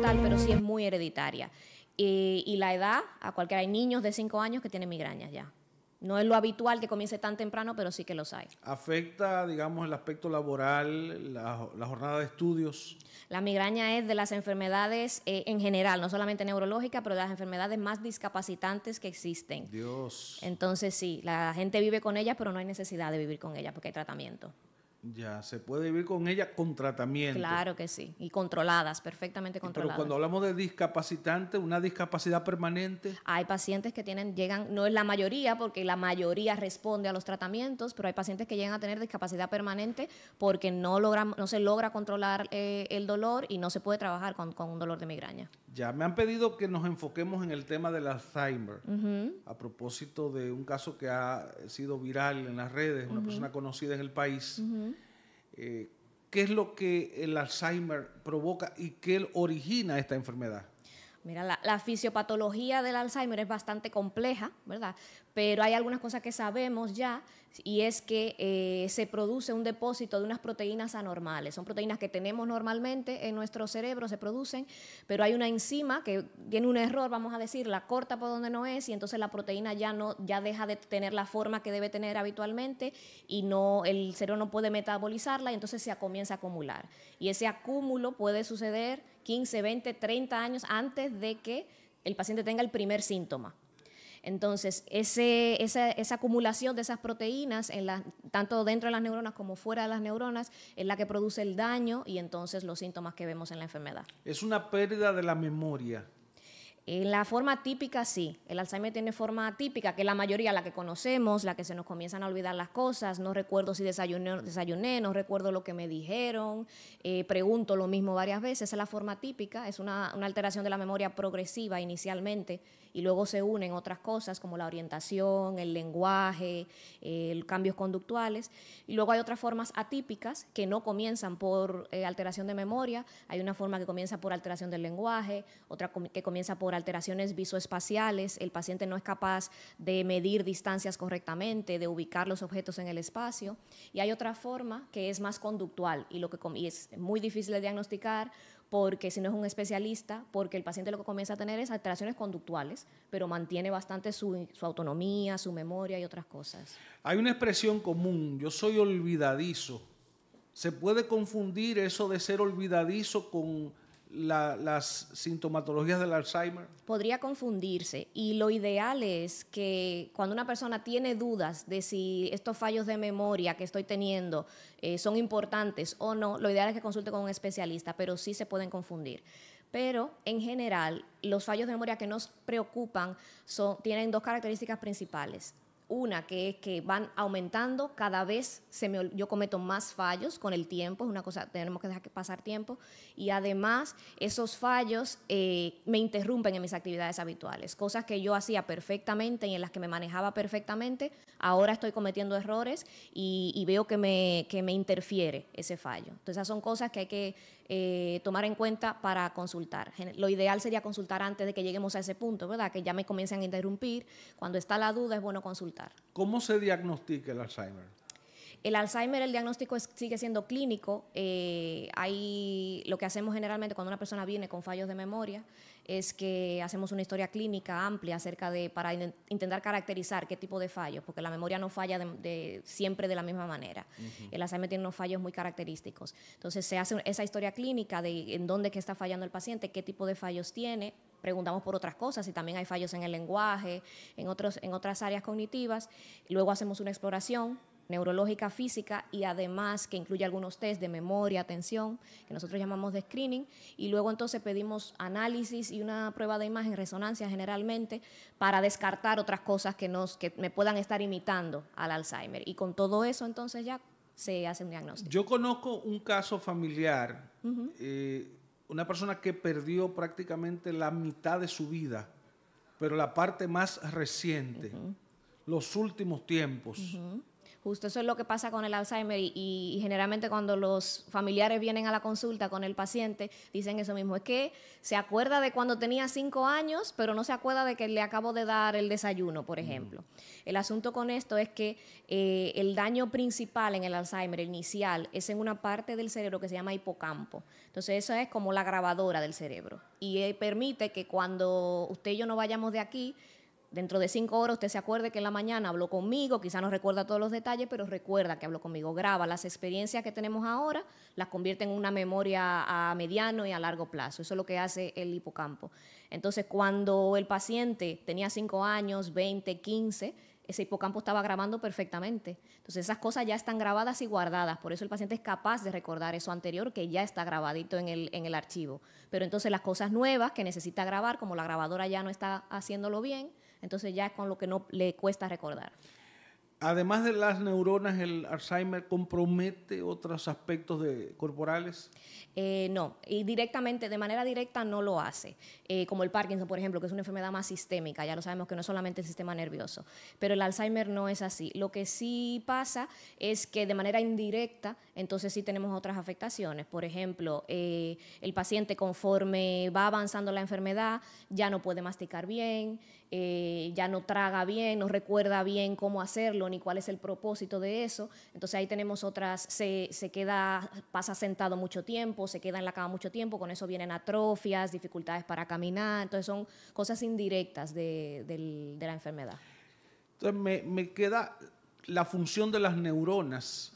tal, pero sí es muy hereditaria. Y la edad, a cualquiera, hay niños de 5 años que tienen migrañas ya. No es lo habitual que comience tan temprano, pero sí que los hay. ¿Afecta, digamos, el aspecto laboral, la jornada de estudios? La migraña es de las enfermedades en general, no solamente neurológica, pero de las enfermedades más discapacitantes que existen. Dios. Entonces sí, la gente vive con ella, pero no hay necesidad de vivir con ella porque hay tratamiento. Ya, se puede vivir con ella con tratamiento. Claro que sí, y controladas, perfectamente Pero cuando controladas. hablamos de discapacitante, una discapacidad permanente. Hay pacientes que llegan, no es la mayoría, porque la mayoría responde a los tratamientos, pero hay pacientes que llegan a tener discapacidad permanente porque no se logra controlar el dolor y no se puede trabajar con un dolor de migraña. Ya me han pedido que nos enfoquemos en el tema del Alzheimer. A propósito de un caso que ha sido viral en las redes, una persona conocida en el país. ¿Qué es lo que el Alzheimer provoca y qué origina esta enfermedad? Mira, la fisiopatología del Alzheimer es bastante compleja, ¿verdad? Pero hay algunas cosas que sabemos ya, y es que se produce un depósito de unas proteínas anormales. Son proteínas que tenemos normalmente en nuestro cerebro, se producen, pero hay una enzima que tiene un error, vamos a decir, la corta por donde no es, y entonces la proteína ya deja de tener la forma que debe tener habitualmente, y el cerebro no puede metabolizarla, y entonces se comienza a acumular. Y ese acúmulo puede suceder 15, 20, 30 años antes de que el paciente tenga el primer síntoma. Entonces, esa acumulación de esas proteínas, tanto dentro de las neuronas como fuera de las neuronas, es la que produce el daño y entonces los síntomas que vemos en la enfermedad. Es una pérdida de la memoria. En la forma típica, sí. El Alzheimer tiene forma típica, que es la mayoría, la que conocemos, la que se nos comienzan a olvidar las cosas. No recuerdo si desayuné, no recuerdo lo que me dijeron, pregunto lo mismo varias veces. Esa es la forma típica, es una alteración de la memoria progresiva inicialmente y luego se unen otras cosas como la orientación, el lenguaje, cambios conductuales. Y luego hay otras formas atípicas que no comienzan por alteración de memoria. Hay una forma que comienza por alteración del lenguaje, otra que comienza por alteraciones visoespaciales. El paciente no es capaz de medir distancias correctamente, de ubicar los objetos en el espacio. Y hay otra forma que es más conductual y es muy difícil de diagnosticar porque si no es un especialista, porque el paciente lo que comienza a tener es alteraciones conductuales, pero mantiene bastante su autonomía, su memoria y otras cosas. Hay una expresión común, yo soy olvidadizo. ¿Se puede confundir eso de ser olvidadizo con las sintomatologías del Alzheimer? Podría confundirse y lo ideal es que cuando una persona tiene dudas de si estos fallos de memoria que estoy teniendo son importantes o no, lo ideal es que consulte con un especialista, pero sí se pueden confundir. Pero en general, los fallos de memoria que nos preocupan tienen dos características principales. Una que es que van aumentando, cada vez yo cometo más fallos con el tiempo, es una cosa, tenemos que dejar que pasar tiempo, y además esos fallos me interrumpen en mis actividades habituales, cosas que yo hacía perfectamente y en las que me manejaba perfectamente, ahora estoy cometiendo errores y veo que me interfiere ese fallo. Entonces esas son cosas que hay que tomar en cuenta para consultar. Lo ideal sería consultar antes de que lleguemos a ese punto, ¿verdad? Que ya me comiencen a interrumpir. Cuando está la duda es bueno consultar. ¿Cómo se diagnostica el Alzheimer? El Alzheimer, el diagnóstico sigue siendo clínico. Lo que hacemos generalmente cuando una persona viene con fallos de memoria es que hacemos una historia clínica amplia para intentar caracterizar qué tipo de fallos, porque la memoria no falla siempre de la misma manera. El Alzheimer tiene unos fallos muy característicos. Entonces se hace esa historia clínica de en dónde que está fallando el paciente, qué tipo de fallos tiene. Preguntamos por otras cosas, si también hay fallos en el lenguaje, en otras áreas cognitivas. Luego hacemos una exploración neurológica, física y además que incluye algunos test de memoria, atención, que nosotros llamamos de screening, y luego entonces pedimos análisis y una prueba de imagen, resonancia generalmente, para descartar otras cosas que me puedan estar imitando al Alzheimer. Y con todo eso entonces ya se hace un diagnóstico. Yo conozco un caso familiar, una persona que perdió prácticamente la mitad de su vida, pero la parte más reciente, los últimos tiempos. Justo eso es lo que pasa con el Alzheimer y generalmente cuando los familiares vienen a la consulta con el paciente dicen eso mismo, es que se acuerda de cuando tenía 5 años, pero no se acuerda de que le acabo de dar el desayuno, por ejemplo. El asunto con esto es que el daño principal en el Alzheimer, el inicial, es en una parte del cerebro que se llama hipocampo. Entonces eso es como la grabadora del cerebro y permite que cuando usted y yo no vayamos de aquí, dentro de 5 horas usted se acuerde que en la mañana habló conmigo, quizá no recuerda todos los detalles, pero recuerda que habló conmigo. Graba las experiencias que tenemos ahora, las convierte en una memoria a mediano y a largo plazo. Eso es lo que hace el hipocampo. Entonces, cuando el paciente tenía 5 años, 20, 15, ese hipocampo estaba grabando perfectamente. Entonces, esas cosas ya están grabadas y guardadas. Por eso el paciente es capaz de recordar eso anterior que ya está grabadito en el archivo. Pero entonces las cosas nuevas que necesita grabar, como la grabadora ya no está haciéndolo bien, entonces ya es con lo que no le cuesta recordar. Además de las neuronas, ¿el Alzheimer compromete otros aspectos corporales? No, y directamente, de manera directa no lo hace, como el Parkinson, por ejemplo, que es una enfermedad más sistémica, ya lo sabemos que no es solamente el sistema nervioso, pero el Alzheimer no es así. Lo que sí pasa es que de manera indirecta, entonces sí tenemos otras afectaciones. Por ejemplo, el paciente conforme va avanzando la enfermedad ya no puede masticar bien, ya no traga bien, no recuerda bien cómo hacerlo ni cuál es el propósito de eso. Entonces ahí tenemos otras, pasa sentado mucho tiempo, se queda en la cama mucho tiempo, con eso vienen atrofias, dificultades para caminar. Entonces son cosas indirectas de la enfermedad. Entonces me queda la función de las neuronas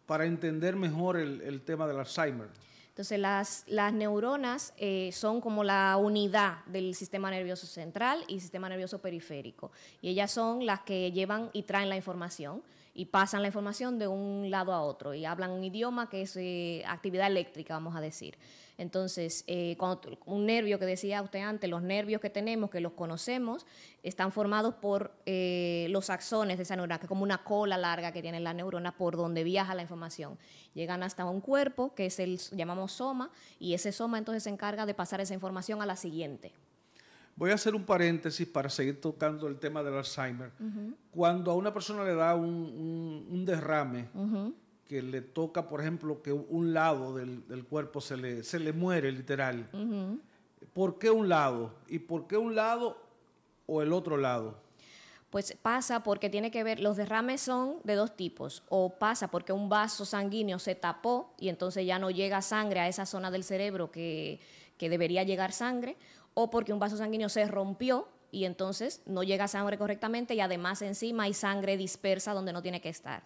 para entender mejor el tema del Alzheimer. Entonces, las neuronas son como la unidad del sistema nervioso central y sistema nervioso periférico. Y ellas son las que llevan y traen la información y pasan la información de un lado a otro y hablan un idioma que es actividad eléctrica, vamos a decir. Entonces, un nervio que decía usted antes, los nervios que tenemos, que los conocemos, están formados por los axones de esa neurona, que es como una cola larga que tiene la neurona por donde viaja la información. Llegan hasta un cuerpo, que es llamamos soma, y ese soma entonces se encarga de pasar esa información a la siguiente. Voy a hacer un paréntesis para seguir tocando el tema del Alzheimer. Cuando a una persona le da un derrame, que le toca, por ejemplo, que un lado del cuerpo se le muere literal. ¿Por qué un lado? ¿Y por qué un lado o el otro lado? Pues pasa porque tiene que ver, los derrames son de dos tipos, o pasa porque un vaso sanguíneo se tapó y entonces ya no llega sangre a esa zona del cerebro que debería llegar sangre, o porque un vaso sanguíneo se rompió y entonces no llega sangre correctamente y además encima hay sangre dispersa donde no tiene que estar.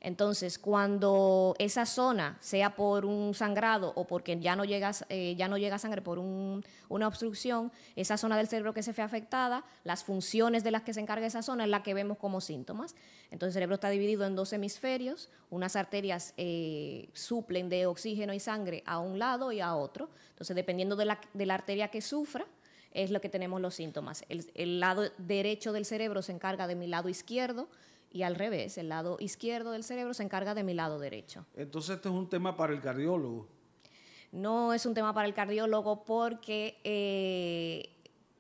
Entonces, cuando esa zona, sea por un sangrado o porque ya no llega sangre por una obstrucción, esa zona del cerebro que se fue afectada, las funciones de las que se encarga esa zona es la que vemos como síntomas. Entonces, el cerebro está dividido en 2 hemisferios, unas arterias suplen de oxígeno y sangre a un lado y a otro. Entonces, dependiendo de la arteria que sufra, es lo que tenemos los síntomas. El lado derecho del cerebro se encarga de mi lado izquierdo, y al revés, el lado izquierdo del cerebro se encarga de mi lado derecho. Entonces este es un tema para el cardiólogo. No es un tema para el cardiólogo porque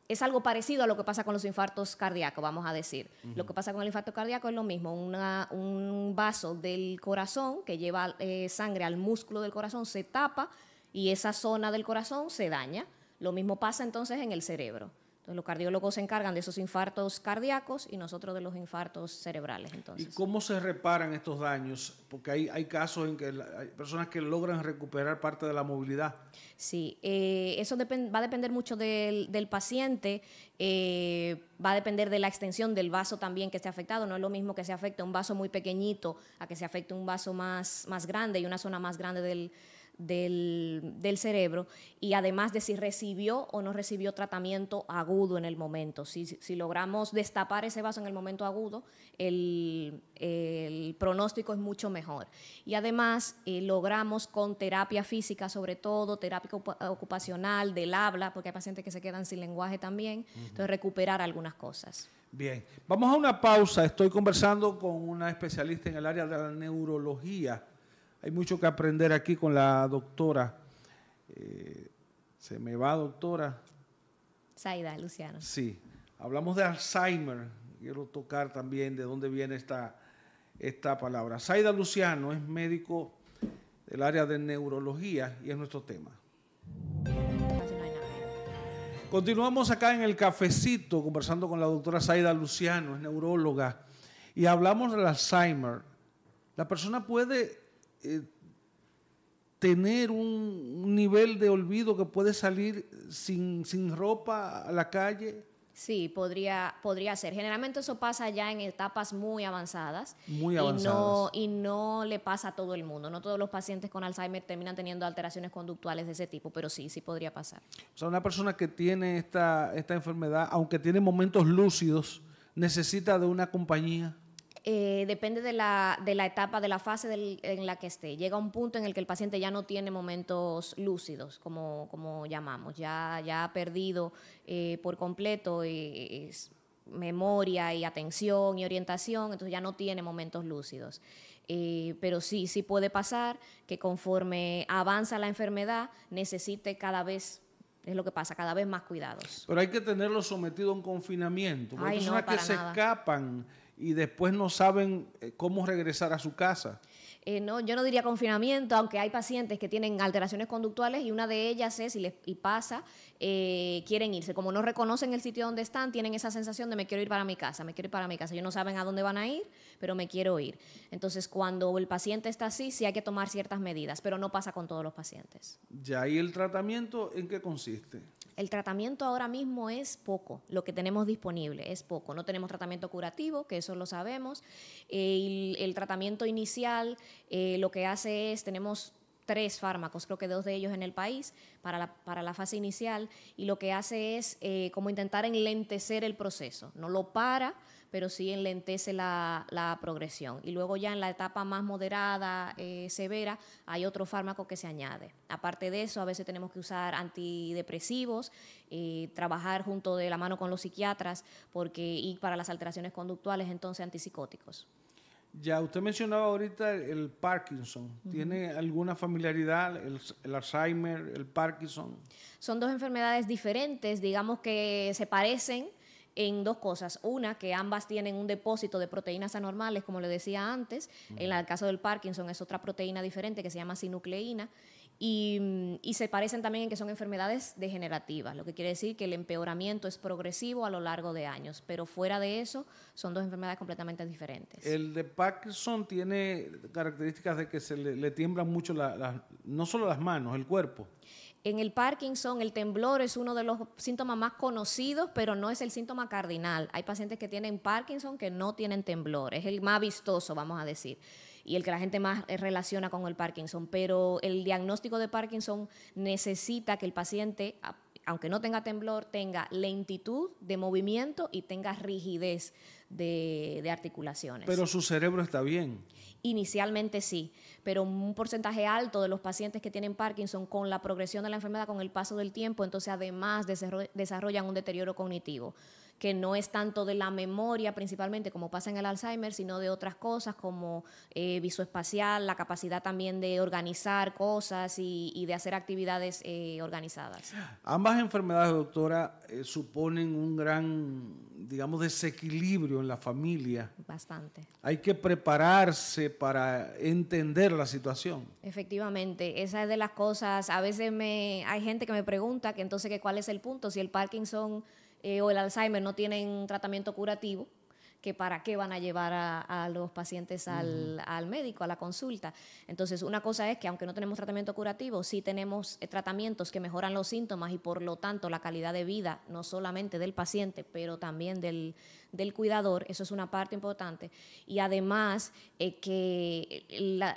es algo parecido a lo que pasa con los infartos cardíacos, vamos a decir. Lo que pasa con el infarto cardíaco es lo mismo, un vaso del corazón que lleva sangre al músculo del corazón se tapa y esa zona del corazón se daña. Lo mismo pasa entonces en el cerebro. Entonces, los cardiólogos se encargan de esos infartos cardíacos y nosotros de los infartos cerebrales. Entonces. ¿Y cómo se reparan estos daños? Porque hay casos en que hay personas que logran recuperar parte de la movilidad. Sí, eso va a depender mucho del paciente, va a depender de la extensión del vaso también que esté afectado. No es lo mismo que se afecte un vaso muy pequeñito a que se afecte un vaso más grande y una zona más grande del cerebro, y además de si recibió o no recibió tratamiento agudo en el momento. Si logramos destapar ese vaso en el momento agudo, el pronóstico es mucho mejor. Y además logramos con terapia física, sobre todo terapia ocupacional, del habla, porque hay pacientes que se quedan sin lenguaje también, entonces recuperar algunas cosas. Bien, vamos a una pausa. Estoy conversando con una especialista en el área de la neurología. Hay mucho que aprender aquí con la doctora. Se me va, doctora. Zaida Luciano. Sí, hablamos de Alzheimer. Quiero tocar también de dónde viene esta palabra. Zaida Luciano es médico del área de neurología y es nuestro tema. Continuamos acá en el cafecito conversando con la doctora Zaida Luciano, es neuróloga, y hablamos del Alzheimer. La persona puede tener un nivel de olvido que puede salir sin ropa a la calle. Sí, podría ser. Generalmente eso pasa ya en etapas muy avanzadas. Muy avanzadas. Y no le pasa a todo el mundo. No todos los pacientes con Alzheimer terminan teniendo alteraciones conductuales de ese tipo, pero sí podría pasar. O sea, una persona que tiene esta enfermedad, aunque tiene momentos lúcidos, necesita de una compañía. Depende de la etapa, de la fase en la que esté. Llega un punto en el que el paciente ya no tiene momentos lúcidos, como llamamos. Ya ha perdido por completo memoria y atención y orientación, entonces ya no tiene momentos lúcidos. Pero sí puede pasar que conforme avanza la enfermedad necesite cada vez más cuidados. Pero hay que tenerlo sometido a un confinamiento. Hay personas que se escapan y después no saben cómo regresar a su casa. No, yo no diría confinamiento, aunque hay pacientes que tienen alteraciones conductuales y una de ellas es, quieren irse. Como no reconocen el sitio donde están, tienen esa sensación de me quiero ir para mi casa. Ellos no saben a dónde van a ir, pero me quiero ir. Entonces, cuando el paciente está así, sí hay que tomar ciertas medidas, pero no pasa con todos los pacientes. Ya, ¿y el tratamiento en qué consiste? El tratamiento ahora mismo es poco, lo que tenemos disponible es poco. No tenemos tratamiento curativo, que eso lo sabemos. El tratamiento inicial lo que hace es, tenemos 3 fármacos, creo que 2 de ellos en el país, para la fase inicial, y lo que hace es como intentar enlentecer el proceso. No lo para, pero sí enlentece la progresión. Y luego ya en la etapa más moderada, severa, hay otro fármaco que se añade. Aparte de eso, a veces tenemos que usar antidepresivos, trabajar junto de la mano con los psiquiatras, y para las alteraciones conductuales, entonces antipsicóticos. Ya, usted mencionaba ahorita el Parkinson. ¿Tiene alguna familiaridad el Alzheimer, el Parkinson? Son 2 enfermedades diferentes, digamos que se parecen en 2 cosas. Una, que ambas tienen un depósito de proteínas anormales, como le decía antes. En el caso del Parkinson es otra proteína diferente que se llama sinucleína. Y se parecen también en que son enfermedades degenerativas, lo que quiere decir que el empeoramiento es progresivo a lo largo de años, pero fuera de eso son 2 enfermedades completamente diferentes. El de Parkinson tiene características de que se le tiemblan mucho no solo las manos, el cuerpo. En el Parkinson, el temblor es uno de los síntomas más conocidos, pero no es el síntoma cardinal. Hay pacientes que tienen Parkinson que no tienen temblor, es el más vistoso, vamos a decir, y el que la gente más relaciona con el Parkinson. Pero el diagnóstico de Parkinson necesita que el paciente, aunque no tenga temblor, tenga lentitud de movimiento y tenga rigidez de articulaciones. Pero su cerebro está bien. Inicialmente sí, pero un porcentaje alto de los pacientes que tienen Parkinson, con la progresión de la enfermedad, con el paso del tiempo, entonces además desarrollan un deterioro cognitivo, que no es tanto de la memoria principalmente como pasa en el Alzheimer, sino de otras cosas como visoespacial, la capacidad también de organizar cosas y de hacer actividades organizadas. Ambas enfermedades, doctora, suponen un gran, digamos, desequilibrio en la familia. Bastante. Hay que prepararse para entender la situación. Efectivamente, esa es de las cosas. A veces hay gente que me pregunta que entonces ¿cuál es el punto? Si el Parkinson o el Alzheimer no tienen tratamiento curativo, que para qué van a llevar a los pacientes al médico, a la consulta. Entonces, una cosa es que aunque no tenemos tratamiento curativo, sí tenemos tratamientos que mejoran los síntomas y por lo tanto la calidad de vida, no solamente del paciente, pero también del cuidador. Eso es una parte importante. Y además que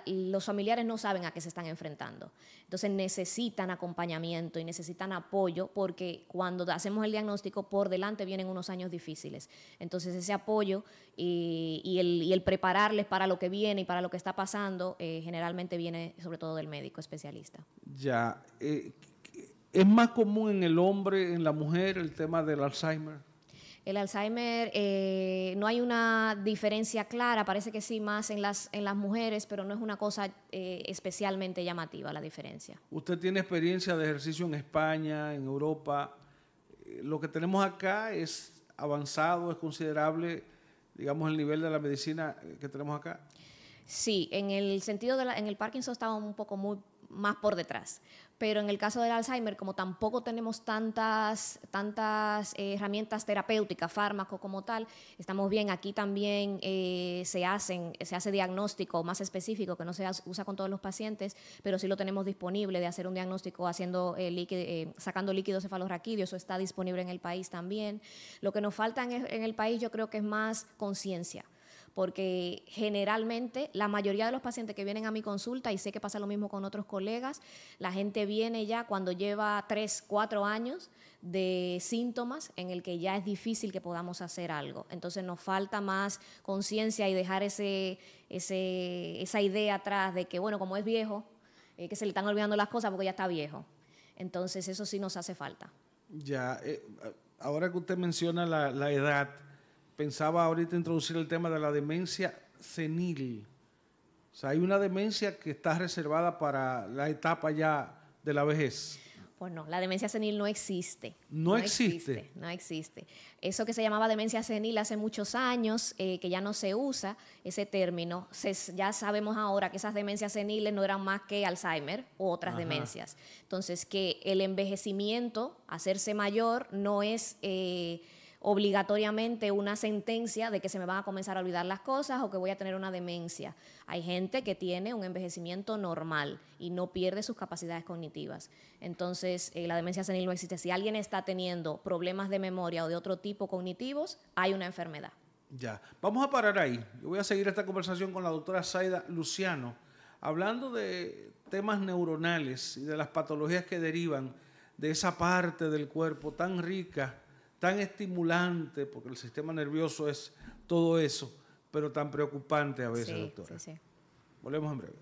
los familiares no saben a qué se están enfrentando. Entonces necesitan acompañamiento y necesitan apoyo, porque cuando hacemos el diagnóstico, por delante vienen unos años difíciles. Entonces ese apoyo y el prepararles para lo que viene y para lo que está pasando, generalmente viene sobre todo del médico especialista. Ya, ¿es más común en el hombre, en la mujer, el tema del Alzheimer? El Alzheimer, no hay una diferencia clara, parece que sí más en las mujeres, pero no es una cosa especialmente llamativa la diferencia. Usted tiene experiencia de ejercicio en España, en Europa. Lo que tenemos acá es avanzado, es considerable. digamos, el nivel de la medicina que tenemos acá? Sí, en el sentido en el Parkinson estaba un poco más por detrás. Pero en el caso del Alzheimer, como tampoco tenemos tantas herramientas terapéuticas, fármacos como tal, estamos bien. Aquí también se hace diagnóstico más específico, que no se usa con todos los pacientes, pero sí lo tenemos disponible de hacer un diagnóstico sacando líquidos cefalorraquídeos. Eso está disponible en el país también. Lo que nos falta en el país, yo creo que es más conciencia, porque generalmente la mayoría de los pacientes que vienen a mi consulta, y sé que pasa lo mismo con otros colegas, la gente viene ya cuando lleva 3, 4 años de síntomas en el que ya es difícil que podamos hacer algo. Entonces nos falta más conciencia y dejar esa idea atrás de que, bueno, como es viejo, que se le están olvidando las cosas porque ya está viejo. Entonces eso sí nos hace falta. Ya, ahora que usted menciona la edad, pensaba ahorita introducir el tema de la demencia senil. O sea, hay una demencia que está reservada para la etapa ya de la vejez. Pues no, la demencia senil no existe. No existe. No existe. Eso que se llamaba demencia senil hace muchos años, que ya no se usa ese término. Ya sabemos ahora que esas demencias seniles no eran más que Alzheimer u otras demencias. Entonces, que el envejecimiento, hacerse mayor, no es obligatoriamente una sentencia de que se me van a comenzar a olvidar las cosas o que voy a tener una demencia. Hay gente que tiene un envejecimiento normal y no pierde sus capacidades cognitivas. Entonces, la demencia senil no existe. Si alguien está teniendo problemas de memoria o de otro tipo cognitivos, hay una enfermedad. Ya, vamos a parar ahí. Yo voy a seguir esta conversación con la doctora Zaida Luciano, hablando de temas neuronales y de las patologías que derivan de esa parte del cuerpo tan rica, tan estimulante, porque el sistema nervioso es todo eso, pero tan preocupante a veces, Sí, doctora. sí. Volvemos en breve.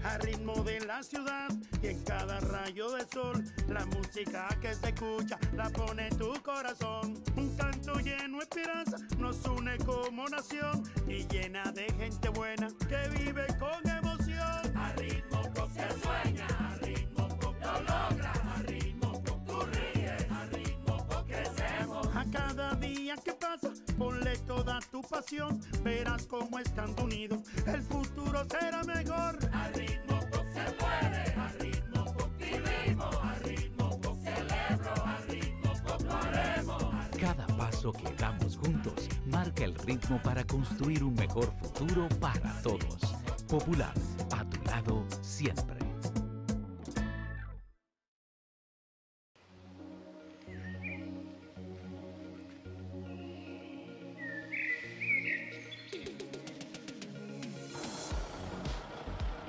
Al ritmo de la ciudad y en cada rayo del sol, la música que se escucha la pone en tu corazón. Un canto lleno de esperanza nos une como nación y llena de gente buena que vive con emoción. Al ritmo con que sueña, al ritmo con que lo logra, al ritmo con tu ríes, al ritmo con que crecemos. A cada día que pasa, ponle toda tu pasión, verás cómo estando unidos el futuro será mejor. Al ritmo con se puede, al ritmo con vivimos, al ritmo con celebro, al ritmo con lo haremos. Cada paso que damos juntos marca el ritmo para construir un mejor futuro para todos. Popular, a tu lado siempre.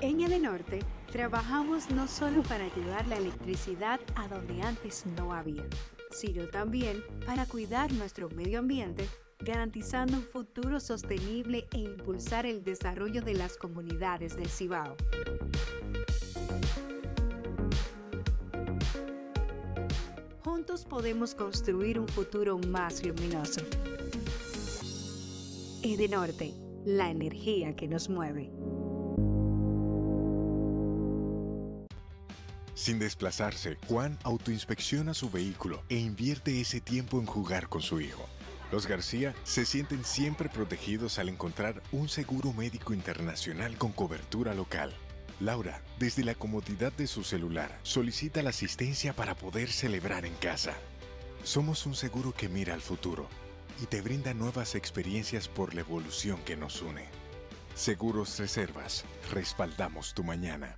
En Edenorte trabajamos no solo para llevar la electricidad a donde antes no había, sino también para cuidar nuestro medio ambiente, garantizando un futuro sostenible e impulsar el desarrollo de las comunidades del Cibao. Juntos podemos construir un futuro más luminoso. Edenorte, la energía que nos mueve. Sin desplazarse, Juan autoinspecciona su vehículo e invierte ese tiempo en jugar con su hijo. Los García se sienten siempre protegidos al encontrar un seguro médico internacional con cobertura local. Laura, desde la comodidad de su celular, solicita la asistencia para poder celebrar en casa. Somos un seguro que mira al futuro y te brinda nuevas experiencias por la evolución que nos une. Seguros Reservas, respaldamos tu mañana.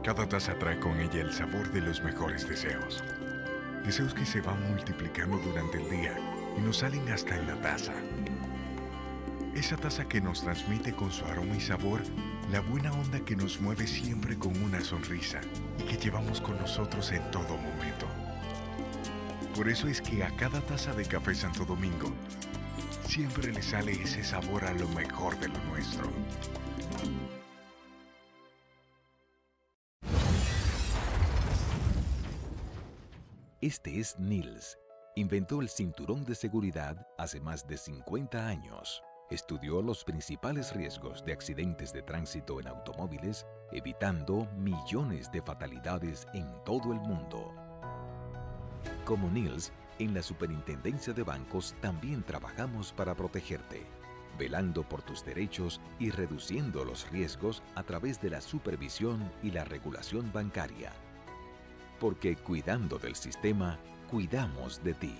Cada taza trae con ella el sabor de los mejores deseos. Deseos que se van multiplicando durante el día y nos salen hasta en la taza. Esa taza que nos transmite con su aroma y sabor la buena onda que nos mueve siempre con una sonrisa y que llevamos con nosotros en todo momento. Por eso es que a cada taza de Café Santo Domingo siempre le sale ese sabor a lo mejor de lo nuestro. Este es Nils, inventó el cinturón de seguridad hace más de 50 años. Estudió los principales riesgos de accidentes de tránsito en automóviles, evitando millones de fatalidades en todo el mundo. Como Niels, en la Superintendencia de Bancos también trabajamos para protegerte, velando por tus derechos y reduciendo los riesgos a través de la supervisión y la regulación bancaria. Porque cuidando del sistema, cuidamos de ti.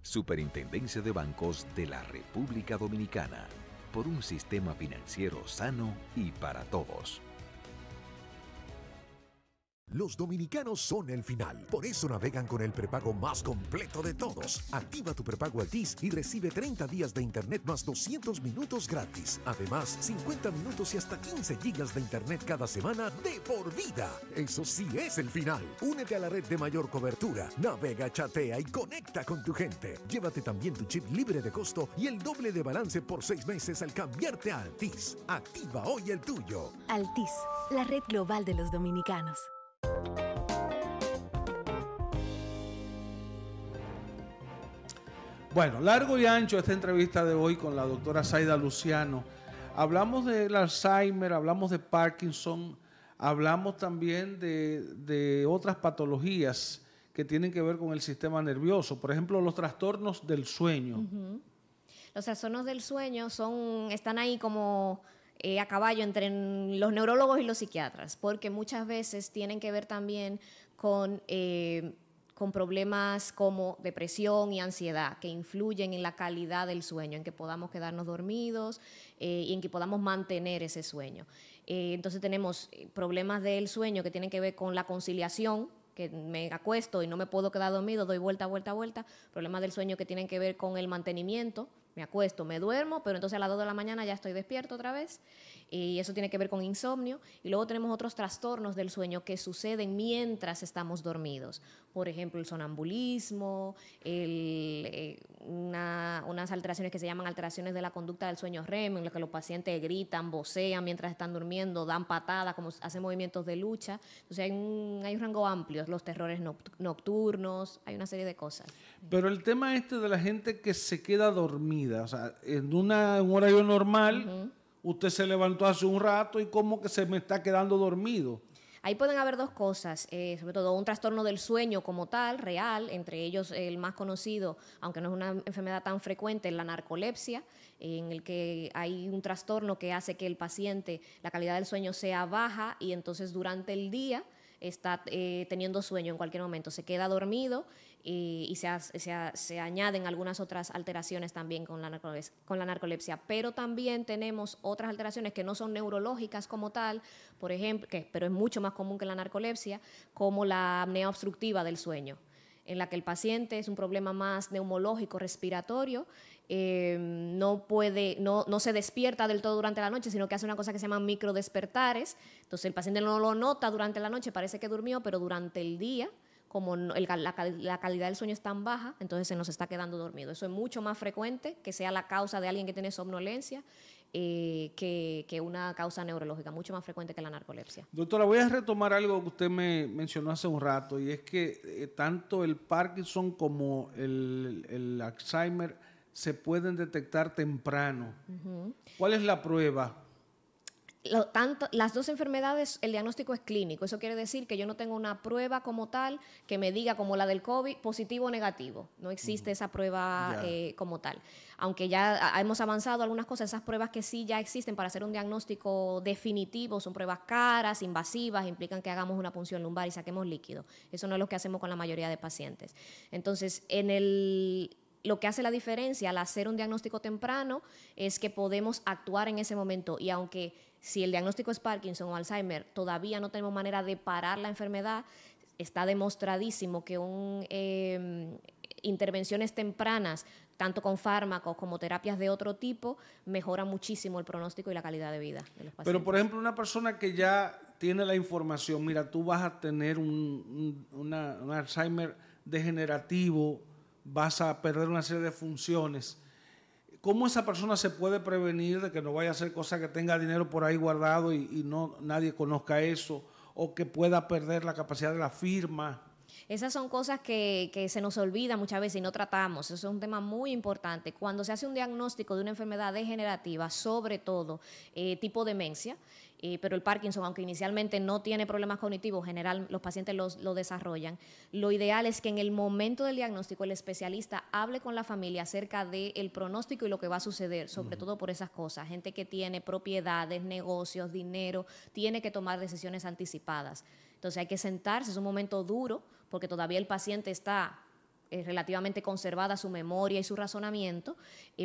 Superintendencia de Bancos de la República Dominicana, por un sistema financiero sano y para todos. Los dominicanos son el final, por eso navegan con el prepago más completo de todos. Activa tu prepago Altis y recibe 30 días de internet más 200 minutos gratis. Además, 50 minutos y hasta 15 gigas de internet cada semana de por vida. Eso sí es el final. Únete a la red de mayor cobertura, navega, chatea y conecta con tu gente. Llévate también tu chip libre de costo y el doble de balance por 6 meses al cambiarte a Altis. Activa hoy el tuyo. Altis, la red global de los dominicanos. Bueno, largo y ancho esta entrevista de hoy con la doctora Zaida Luciano. Hablamos del Alzheimer, hablamos de Parkinson, hablamos también de otras patologías que tienen que ver con el sistema nervioso. Por ejemplo, los trastornos del sueño. Los trastornos del sueño están ahí como a caballo entre los neurólogos y los psiquiatras, porque muchas veces tienen que ver también con problemas como depresión y ansiedad que influyen en la calidad del sueño, en que podamos quedarnos dormidos y en que podamos mantener ese sueño. Entonces tenemos problemas del sueño que tienen que ver con la conciliación, que me acuesto y no me puedo quedar dormido, doy vuelta, vuelta, vuelta. Problemas del sueño que tienen que ver con el mantenimiento, me acuesto, me duermo, pero entonces a las 2 de la mañana ya estoy despierto otra vez, y eso tiene que ver con insomnio. Y luego tenemos otros trastornos del sueño que suceden mientras estamos dormidos. Por ejemplo, el sonambulismo, unas alteraciones que se llaman alteraciones de la conducta del sueño REM, en las que los pacientes gritan, vocean mientras están durmiendo, dan patadas, como hacen movimientos de lucha. Entonces hay un rango amplio, los terrores nocturnos, hay una serie de cosas. Pero el tema de la gente que se queda dormida, o sea, en un horario normal, usted se levantó hace un rato y como que se me está quedando dormido. Ahí pueden haber dos cosas, sobre todo un trastorno del sueño como tal, real, entre ellos el más conocido, aunque no es una enfermedad tan frecuente, la narcolepsia, en el que hay un trastorno que hace que el paciente, la calidad del sueño sea baja y entonces durante el día está teniendo sueño en cualquier momento, se queda dormido y se añaden algunas otras alteraciones también con la narcolepsia. Pero también tenemos otras alteraciones que no son neurológicas como tal, por ejemplo, pero es mucho más común que la narcolepsia, como la apnea obstructiva del sueño, en la que el paciente es un problema más neumológico, respiratorio, no se despierta del todo durante la noche, sino que hace una cosa que se llama microdespertares. Entonces el paciente no lo nota durante la noche, parece que durmió, pero durante el día, como la calidad del sueño es tan baja, entonces se nos está quedando dormido. Eso es mucho más frecuente que sea la causa de alguien que tiene somnolencia que una causa neurológica, mucho más frecuente que la narcolepsia. Doctora, voy a retomar algo que usted me mencionó hace un rato, y es que tanto el Parkinson como el Alzheimer se pueden detectar temprano. ¿Cuál es la prueba? Las dos enfermedades, el diagnóstico es clínico. Eso quiere decir que yo no tengo una prueba como tal que me diga, como la del COVID, positivo o negativo. No existe esa prueba como tal. Aunque ya hemos avanzado algunas cosas, esas pruebas que sí ya existen para hacer un diagnóstico definitivo son pruebas caras, invasivas, implican que hagamos una punción lumbar y saquemos líquido. Eso no es lo que hacemos con la mayoría de pacientes. Entonces, lo que hace la diferencia al hacer un diagnóstico temprano es que podemos actuar en ese momento, y aunque si el diagnóstico es Parkinson o Alzheimer, todavía no tenemos manera de parar la enfermedad, está demostradísimo que intervenciones tempranas, tanto con fármacos como terapias de otro tipo, mejoran muchísimo el pronóstico y la calidad de vida de los pacientes. Pero, por ejemplo, una persona que ya tiene la información, mira, tú vas a tener un Alzheimer degenerativo, vas a perder una serie de funciones. ¿Cómo esa persona se puede prevenir de que no vaya a hacer cosas, que tenga dinero por ahí guardado y nadie conozca eso, o que pueda perder la capacidad de la firma? Esas son cosas que se nos olvidan muchas veces y no tratamos. Eso es un tema muy importante. Cuando se hace un diagnóstico de una enfermedad degenerativa, sobre todo tipo demencia, pero el Parkinson, aunque inicialmente no tiene problemas cognitivos, en general los pacientes lo desarrollan, lo ideal es que en el momento del diagnóstico el especialista hable con la familia acerca del pronóstico y lo que va a suceder, sobre todo por esas cosas. Gente que tiene propiedades, negocios, dinero, tiene que tomar decisiones anticipadas. Entonces hay que sentarse, es un momento duro, porque todavía el paciente está relativamente conservada su memoria y su razonamiento,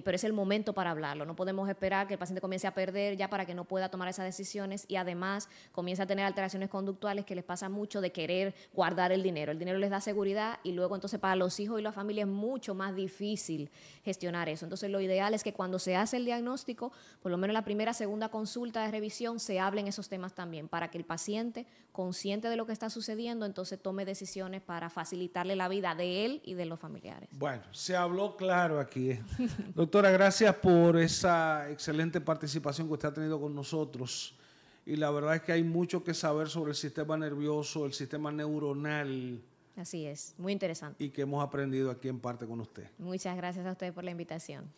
pero es el momento para hablarlo. No podemos esperar que el paciente comience a perder ya para que no pueda tomar esas decisiones y además comience a tener alteraciones conductuales que les pasa mucho de querer guardar el dinero. El dinero les da seguridad y luego entonces para los hijos y la familia es mucho más difícil gestionar eso. Entonces lo ideal es que cuando se hace el diagnóstico, por lo menos la primera, segunda consulta de revisión, se hablen esos temas también para que el paciente, consciente de lo que está sucediendo, entonces tome decisiones para facilitarle la vida de él y de los familiares. Bueno, se habló claro aquí. Doctora, gracias por esa excelente participación que usted ha tenido con nosotros. Y la verdad es que hay mucho que saber sobre el sistema nervioso, el sistema neuronal. Así es, muy interesante. Y que hemos aprendido aquí en parte con usted. Muchas gracias a ustedes por la invitación.